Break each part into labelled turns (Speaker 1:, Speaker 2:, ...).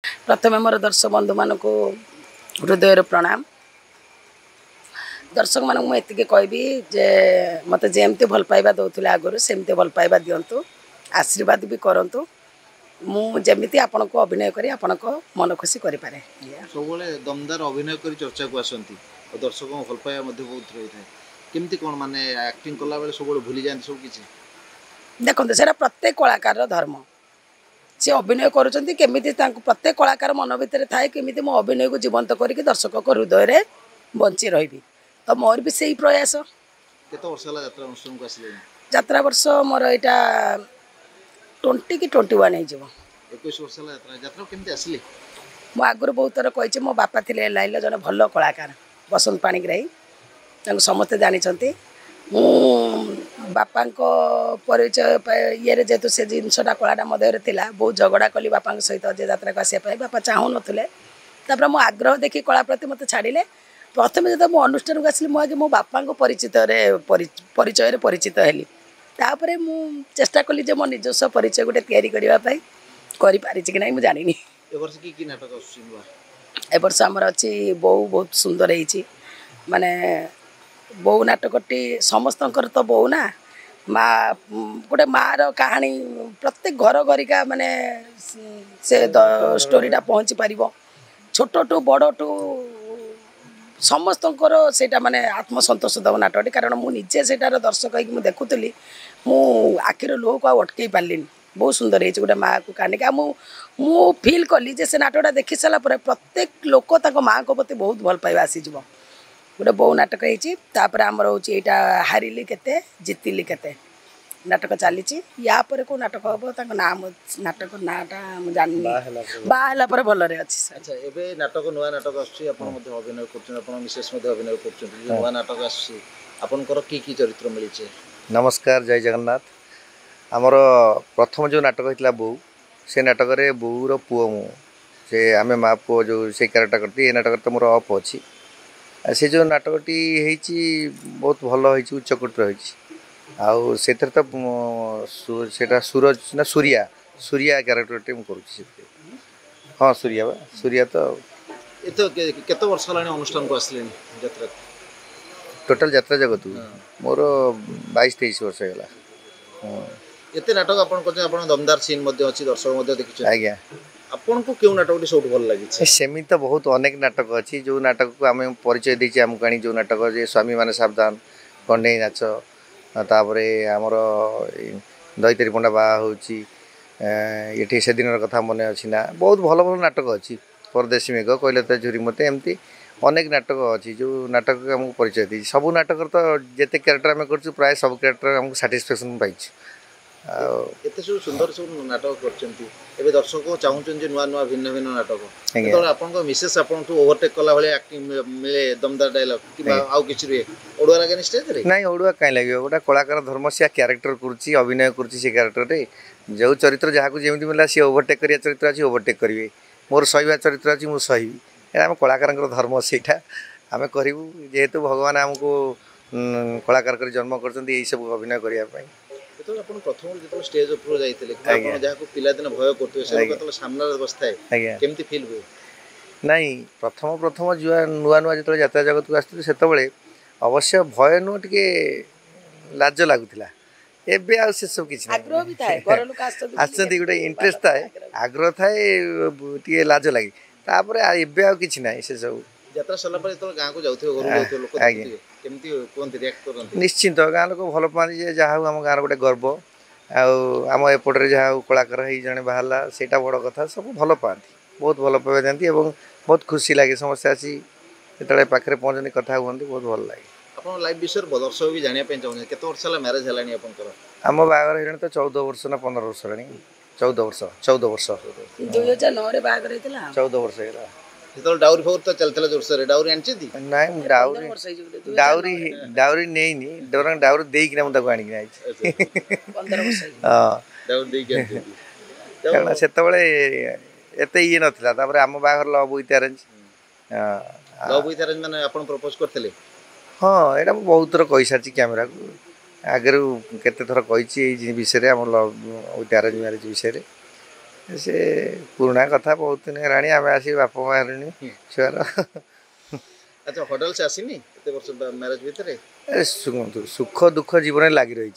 Speaker 1: प्रथम मोर दर्शक बंधु मान को हृदय प्रणाम। दर्शक मान मुझे कहबी जे मत जमती भल पाइबा दौले आगुरी सेमती भल पाइबा दिंतु, आशीर्वाद भी करूँ। मुझे आपण को अभिनय करी आपण को मन खुशी करें।
Speaker 2: सब दमदार अभिनय कर चर्चा को आसती दर्शक भल पाइबा बहुत रही है केमती कौन माने एक्टिंग कला बेले सब भूली जाते सब किसी
Speaker 1: देखते से प्रत्येक कलाकार धर्म सी अभिनय करुँच प्रत्येक कलाकार मन भितर थाए केमी मो अभिनय को जीवंत करके दर्शक हृदय में बंची रही। तो मोर भी से प्रयास।
Speaker 2: केते वर्ष होला यात्रा अनुष्ठान को आसिले?
Speaker 1: यात्रा वर्ष मोर यहाँ 20 कि 21 हो
Speaker 2: 21 वर्ष होला यात्रा। यात्रा केमती आसिले?
Speaker 1: मो आगुरी बहुत थर कही मो बापा थे लाइन जन भल कलाकार बसंत पाणिग्राही समस्ते जानते। मु बापा परिचय ये जेहेतु से जिनसा कलाटा मध्य था बहुत झगड़ा कली बापा सहित जे यात्रा को आसापी बापा चाहूँ ना मो आग्रह देखी कला प्रति मत छाड़े। प्रथम जो मो अनुष्ठान को आसली मुझे मो बापा परिचय परिचित हेली। तापर मु चेष्टा कली जे मो निजस्व परिचय गोटे तैयारी करने कि ना मुझे जानी। ए वर्ष आमर अच्छी बहु बहुत सुंदर है माने बहु नाटकटी समस्तंकर तो बहु ना माँ गोटे मार कहानी प्रत्येक घर घरिका माने से स्टोरीटा पहुँची पार छोट टू बड़ टू समस्तंकर सेटा माने आत्मसंतोष दब नाटकटी। कारण मुझे सेटार दर्शक हो देखुली मु आखिर लोह को अटकई पार्ली। बहुत सुंदर है गोटे माँ को कहानी का मु फिल कली जे से नाटकटा देखी सारा प्रत्येक लोक माँ को प्रति बहुत भल पाइबा आसीज। गोटे बहु नाटक होपर आमर हूँ यहाँ हारिली केते जितिली केते नाटक चली या को नाटक हम नाम नाटक नाटा जानी बाहला भल अच्छी।
Speaker 2: अच्छा एबे नाटक नुआ नाटक अभिनय कर मिसेस अभिनय कर नुआ नाटक आपर की चरित्र मिली?
Speaker 3: नमस्कार जय जगन्नाथ। आमर प्रथम जो नाटक होता बो से नाटक बोर पुओ मु से आम माँ पुओ जो से क्यारेक्टर करती ये नाटक तो मोर अफ अच्छी से जो नाटकटी बहुत भल उच्चकोटर होती आउ से तो सूरज ना सूर्या सूर्या क्यारेक्टर मुझे हाँ सूर्या बा सूर्या तो
Speaker 2: केते वर्ष होलानी अनुष्ठान को आसले यात्रा
Speaker 3: टोटल यात्रा जगत मोर 22-23 वर्ष है।
Speaker 2: एते नाटक आपन दमदार सीन अच्छी दर्शक देखी
Speaker 3: आज्ञा
Speaker 2: आपन को क्यों नाटक सब भल लगी?
Speaker 3: सेमी तो बहुत अनेक नाटक अच्छी जो नाटक को आम परिचय देची आमको आनी जो नाटक जे स्वामी माने सावधान कंडे नाच तापर आमर दैतरी पंडा बाहा होची ये से दिन कथा मन अच्छी ना बहुत भल भल नाटक अच्छी परदेशी मेघ कहले तो झुरी मत एमती अनेक नाटक अच्छी जो नाटक आमको परिचय दी सब नाटक तो जिते क्यारेक्टर आम कर प्राय सब क्यारेक्टर आमको साटिस्फैक्शन पाई
Speaker 2: एते सब सुंदर सब नाटक कर दर्शक चाहूँ नुआ नुआ भिन्न भिन्न नाटक आपन मिसेस आपन ओवरटेक कला भाई एक्टिंग मिले दमदार डायलॉग कि आउ किछि रे ओडुआ लागेनी स्टेज रे?
Speaker 3: नहीं ओडुआ कहीं लगे गोटे कलाकार धर्म से क्यारेक्टर करुच्ची अभिनय करुच्ची से क्यारेक्टर रे जो चरित्र जहाँ को जमी मिला सी ओवरटेक करिया चरित्र अच्छी ओवरटेक करेंगे मोर सहीवा चरित्र अच्छी मुझे सही आम कलाकार धर्म सेटा आम करूँ जेहेतु भगवान आमको कलाकार कर जन्म कर सब अभिनय करने
Speaker 2: प्रथम जो स्टेज ऊपर जाते जहाँ पिलादिन भय करते सामने बसता केमती फील हुए?
Speaker 3: नहीं प्रथम प्रथम जुआ नुआ नुआ जो यात्रा जगत को आसती से अवश्य भय नुह टे लाज लगुला एबे आ से सब किसी आसती गोटे इंटरेस्ट थाए आग्रह थाए टे लाज लगे तापर एबे आ किसी ना से सब
Speaker 2: यात्रा सरला पर तो गाँ को जाउथियो घर जाउथियो लोक केमती कोनती रिएक्ट करनती?
Speaker 3: निश्चिंत गाँ लोक भल पाती जे जहाँ आम गाँव गोटे गर्व आम एपटे जहाँ कलाकार ही जड़े बाहरला सेटा बड़ कथा सब भल पाती बहुत भल पाइबा जाती बहुत खुशी लगे समस्या आसी जो पाखे पहुँचती कथा हुआ बहुत भल लगे।
Speaker 2: आप लाइफ विषय दर्शक भी जाना चाहूँ केत वर्ष मैरेज है
Speaker 3: आम बाहर हो तो 14 वर्ष ना 15 वर्ष है 14 वर्ष
Speaker 1: 2009 बाहर
Speaker 3: 14 वर्ष है
Speaker 2: जो डाउरी फोर तो चलता जोरसोर डाउरी आनी
Speaker 3: नाई डाउरी डाउरी नहीं डाउरी देना मुझे आनी कारण से एत ये नाला आम बाहर love with arrange
Speaker 2: love with arrange माने आपण प्रपोज करथिले?
Speaker 3: हाँ यहाँ बहुत थर कही सारी कैमेरा को आगे केते थर कही विषय आम लव विथ अरेंज मैरेज विषय से पुराना कथा बहुत दिन है आम आस बापा माँ हेलुनी छुआर
Speaker 2: अच्छा हडल से आसीनी एते वर्ष मैरिज भितर
Speaker 3: शुणु सुख दुख जीवन लगी रही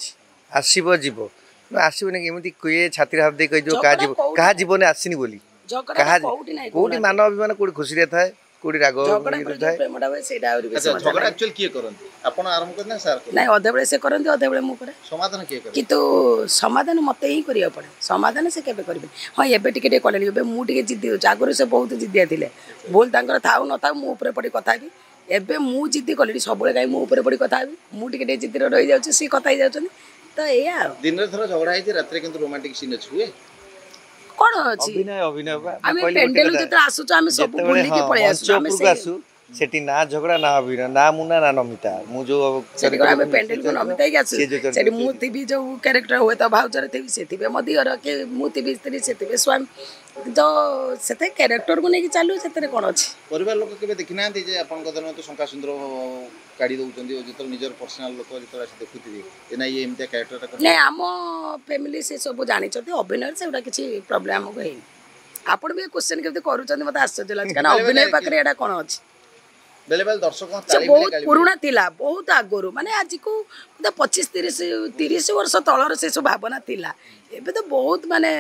Speaker 3: आसब जीव आसबनी एमती किए छाती हाथ दे कही क्या जीवन आसनी बोली कौटी मान अभिमान कौटी खुशी थाए कौटी राग
Speaker 2: अच्छा झगड़ा एक्चुअली किए करंती आपण आरंभ करना सर
Speaker 1: नहीं अधे बेले से करंती अधे बेले मु करे
Speaker 2: समाधान किए कर
Speaker 1: किंतु समाधान मत ही करिया पड़े समाधान से केबे करबे हां एबे टिके कले एबे मु टिके जिद्दी हो आगुर से बहुत जिद्दिया थिले बोल तांकर थाउ न थाउ मु ऊपर पड़ी कथा भी एबे मु जिद्दी कले सब गाई मु ऊपर पड़ी कथा भी मु टिके जिद्दी रही जाउछ सी कथा ही जाउछन तो एया
Speaker 2: दिन रे थोड़ा झगड़ा है रात रे किंतु रोमांटिक सीन अछि हुए
Speaker 1: कोन अछि
Speaker 3: अभिनय अभिनय
Speaker 1: आमे पेंडेल जते आसु आमे सब भूली के पळे आसु आमे
Speaker 3: आसु सेठी ना झगड़ा ना अभिनय ना मुना ना नमिता मु जो
Speaker 1: आमे पेंडेल को नमिता के आसु सेठी मु थी जो कैरेक्टर होय त भाउजर थी सेठी बे मदियर के मु थी स्त्री सेठी बे स्वामी जो सेते कैरेक्टर को नै चालू सेते कोन अछि
Speaker 2: परिवार लोक केबे देखिना जे आपन कदन तो शंका सुंदर काढी दउचंदी जेतल निजर पर्सनल लोक जेतल आसी देखुथिबे एना ये एमते कैरेक्टर
Speaker 1: नै हम फैमिली से सब जानि छथि अभिनय से उडा किछि प्रॉब्लम हो गई आपण भी क्वेश्चन केते करूचंदी मते आश्चर्य लागछ कारण अभिनय पाखरे एडा कोन अछि
Speaker 2: बेले बेले दर्शक
Speaker 1: बहुत पुराना थिला बहुत आगोरु माने आज को 25-30 वर्ष तलर से सब भावना थिला एबे तो बहुत माने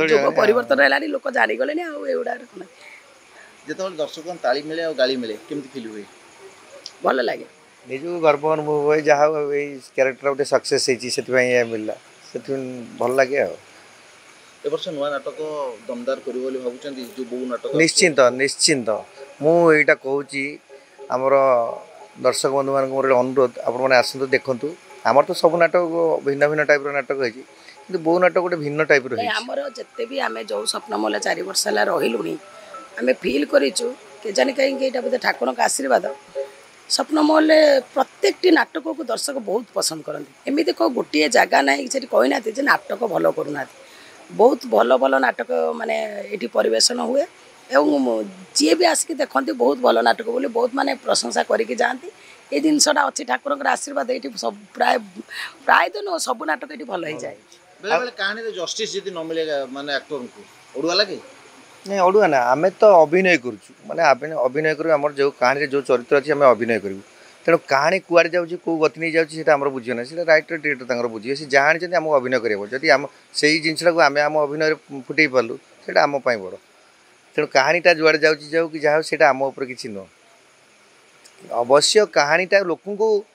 Speaker 1: जो परिवर्तन हैलानी लोक जानि गलेनी आ एउडा कोन
Speaker 2: जेतल दर्शक ताली मिले और गाली मिले केमति फील हुए
Speaker 1: भल लागे
Speaker 3: निजु गर्व अनुभव होय जहा ए कैरेक्टर उते सक्सेस हेची सेति पई मिलला सेति भल लागे आ
Speaker 2: ए वर्ष नुवा नाटक दमदार करियो बोली भाबुचंदी जो बहु नाटक
Speaker 3: निश्चिंत निश्चिंत मु एटा कहूची हमर दर्शक बंधु मान मोर अनुरोध आपण माने आसंतु देखंतु हमर तो सब नाटक भिन्न भिन्न टाइप रो नाटक हेची किंतु बहु नाटक गोटे भिन्न टाइप रो हेची
Speaker 1: हमर जत्ते भी आमे जो स्वप्न मोला 4 वर्ष ला रहिलुनी आमे फील करिचु के जानि कहीं के एटा बते ठाकुर का आशीर्वाद स्वप्न मोहल्ले प्रत्येक नाटक को दर्शक बहुत पसंद करते एमती को गोटे जगह ना से कहना जे नाटक भल करूना बहुत भल भल नाटक माने ये परिवेशन हुए एवं जी भी आसिक देखते बहुत भल नाटक बोली बहुत माने प्रशंसा करके जाती ये जिनसा अच्छी ठाकुर आशीर्वाद ये सब प्राय प्राय तो नो सब नाटक ये भल हो जाए
Speaker 2: बेले बेले कहानी रे जस्टिस जदी न मिले माने एक्टर को ओडुआ लागे
Speaker 3: नहीं अड़ुआ ना आम तो अभिनय करुँ माने अभिनय करूँ आम जो कहानी जो चरित्र अच्छी आम अभिनय करूँ तेणु कहानी कुआड़े जाऊँगी कौ गति नहीं जाऊँगी आम बुझे ना सीटा रईटर डिरेक्टर बुझे सी जानते आम अभिनय करेंगे जदि आम से जिनसा को आम आम अभिनय फुटे पार्लु से आम बड़ तेणु कहानीटा जुआड़े जाऊँगी जाऊ कि जहाँ से आम उपर कि नुह अवश्य कहानीटा लोक को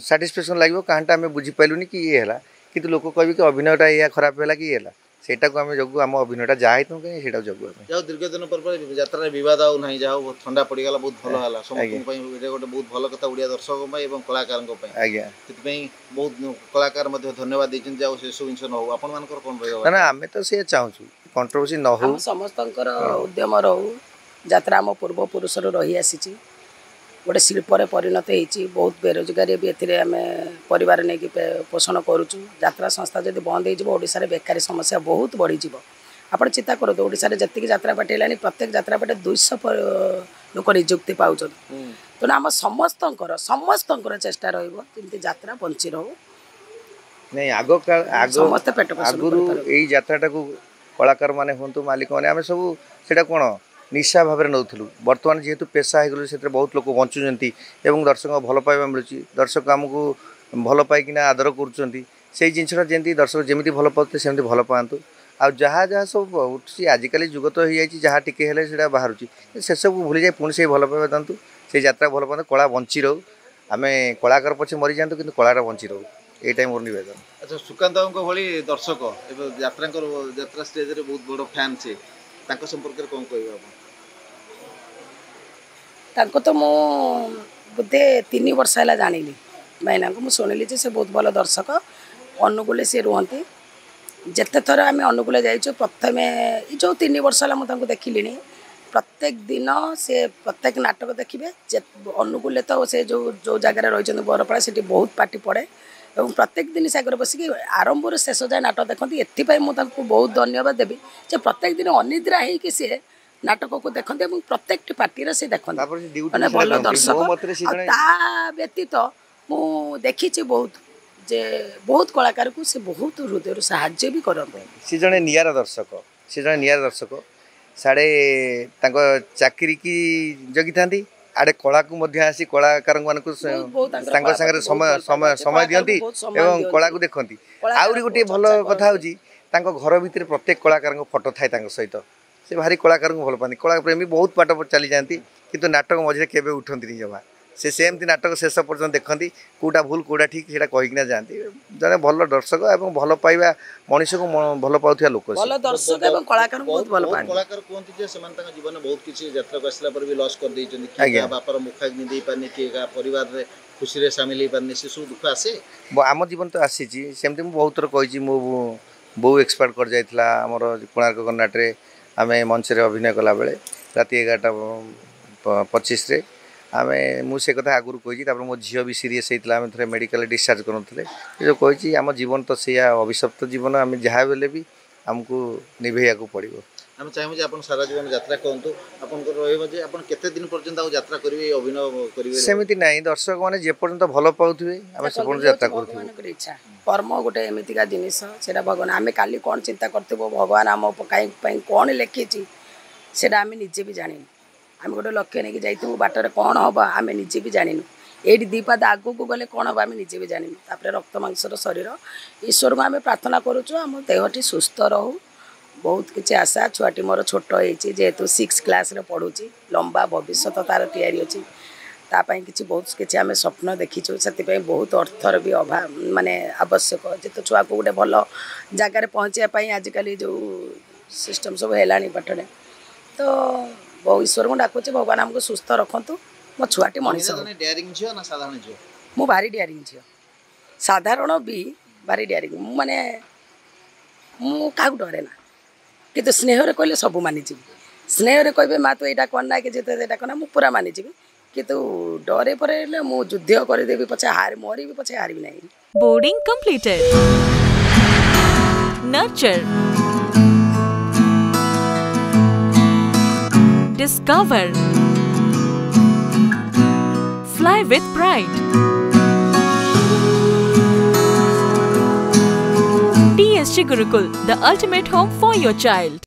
Speaker 3: साटिस्फैक्शन लगे कहानीटा आम बुझीपारूनी कि ये है कि लोक कह कि अभिनयटा या खराब है कि ये सेटा को आम जगू आम अभिनयटा जहाँ तुम कहीं से जगू
Speaker 2: जाओ दीर्घ दिन पर यात्रा बद आउ ना जहाँ ठंडा पड़गला बहुत भल है समस्त गोटे बहुत भल कथा ओडिया दर्शक और कलाकार
Speaker 3: आज्ञा
Speaker 2: से बहुत कलाकार धन्यवाद देते जाओ से सब जिन न हो आप
Speaker 3: ना आम तो सी चाहूँ कंट्रोवर्सी न हो
Speaker 1: समस्त उद्यम रहू यात्रा आम पूर्वपुरुष रही आसी गोटे शिल्पर परिणत होती बहुत बेरोजगारी भी एम परिवार नहीं पोषण करुचु यात्रा संस्था जब बंद होशार बेकारी समस्या बहुत बढ़ी आप चिंता करूँ ओडिशा जी यात्रा पार्टी है प्रत्येक यात्रा पार्टी 200 लोक निजुक्ति पाँच तेणु आम समस्त चेष्टा रही यात्रा बंची रो
Speaker 3: नहीं आग आगुरी यही यात्राटा को कलाकार माने हूँ मालिक मैंने आम सब से कौन निशा भाव में नौलु बर्तमान जेहेतु पेशा हो से बहुत लोक बचुंट और दर्शक भल पाइबा मिलूँ दर्शक आमको भल पाइकिना आदर कर जिनसा जमी दर्शक जमी भल पाते सेमती भल पातु आ जहाँ जहाँ सब उठी आजिकल जुग तो हो जाए जहाँ टिके से बाहर से सब भूली जाए पुणी से भल पाइबा दातु से यात्रा भल पाते कला बंची रो आम कलाकार पछे मरी जातु कि कलाटा बंची रो यही मोर निवेदन
Speaker 2: अच्छा सुकांत भाई दर्शक यात्रा स्टेज बहुत बड़ फैन से संपर्क में कौन कह
Speaker 1: तो मु बोधे 3 वर्ष है जानी मैना को शुणिली से बहुत भल दर्शक अनुकूल सी रुहति जिते थर आम अनुकूल जाइए प्रथम जो 3 वर्ष है मुझे देखिली प्रत्येक दिन से प्रत्येक नाटक देखिए अनुकूल तो से जो जगार रही बरपड़ा से बहुत पार्टी पड़े और प्रत्येक दिन से आगे बसिक आरंभ शेष जाए नाटक देखते एपाई मुझे बहुत धन्यवाद देवी जे प्रत्येक दिन अनिद्रा होगी सी नाटक को देखते प्रत्येक पार्टी से देखते मैंने भल दर्शक व्यतीत मु देखी बहुत जे बहुत कलाकार को से बहुत हृदय साहाଯ୍य भी करते
Speaker 3: सी जड़े नियारा दर्शक से जड़े निरा दर्शक साड़े चाकरी की जगी था आड़े कला को आसी कलाकार सागर समय समय समय दिखती एवं कला को देखती आहरी गोटे भल कथा हूँ घर भितर प्रत्येक कलाकार फोटो थाए सहित से भारी कलाकार को भल पाती कला प्रेमी बहुत बाट चली जाती किंतु नाटक मझे केवे उठती जमा से सेमती नाटक शेष पर्यटन देखती कौटा भूल कौटा ठीक से कहीकिना जाती जड़े भल दर्शक और भल पाइबा मनीष को भल पाउथिया लोक
Speaker 1: कलाकार बहुत भल पाए
Speaker 2: कलाकार कहते जे सेमान ताका जीवन बहुत किसी यात्रा को आसला पर भी लॉस कर देई जंदी कि बापर मुखा नि देई पानी कि परिवार रे खुशी रे शामिल ही पानी से सब दुख आसे
Speaker 3: आम जीवन तो आसी सेमती मु बहुत थर कही मो बो एक्सपायर कर जाइतला हमर कोणार्क कर्नाट रे आमे मंच रे अभिनय कला बेले राति 11:25 रे आमे मुझे कथा आगुरी कही मो झील भी सीरीयस होता आम थे मेडिकल डिस्चार्ज करूँ जो कही आम जीवन तो से अभिशप्त जीवन आम जहाँ बेले भी आमको निभेया पड़ो
Speaker 2: आम चाहिए आप सारा जीवन यात्रा कहतु आप केते दिन पर्यंत यात्रा करेंगे अभिनय करेंगे
Speaker 3: सेमती ना दर्शक मैंने जेपर्यंत भल पाऊे आम से यात्रा करूँ
Speaker 1: इच्छा कर्म गोटे एमतीका जिनिस से भगवान आम काली कौन चिंता करथिबो भगवान आम कहीं कौन लिखी से आम निजे भी जानी आम गोटे लक्ष्य नहीं जाइए बाटर कौन हम आम निजे भी जानू ये दीपाद आगू को गले कौन हम आम निजे भी जानू तापर रक्त मांसर शरीर ईश्वर को आम प्रार्थना करुचु आम देहटी सुस्थ रहू बहुत किसी आशा छुआटी मोर छोट होती जेहेतु 6 क्लास रे पढ़ुची लंबा भविष्य तार तैयारी अच्छी तापाई किसी बहुत किसी आम स्वप्न देखीचु से बहुत अर्थर भी अभाव माने आवश्यक जेहेतु छुआ को गोटे भल जगार पहुँचापी आजिकल जो सिस्टम सब है पाठने तो बहु ईश्वर को डाकुचे भगवान आमको सुस्थ रखु मो छुआटी मनीष मु भारी डेयरिंग झील साधारण भी भारी डेयरिंग माने मु क्या डरे ना कि स्नेह कहले सब मानिजी स्नेह कहे माँ तू यहाँ करना कि जिते करना मुझे पूरा मानिजी कितु डरे पर मु युद्ध करदेवी पछे हार मरी भी पछे हार भी नहीं
Speaker 4: boarding completed nurture discover fly with pride TSG Gurukul, the ultimate home for your child.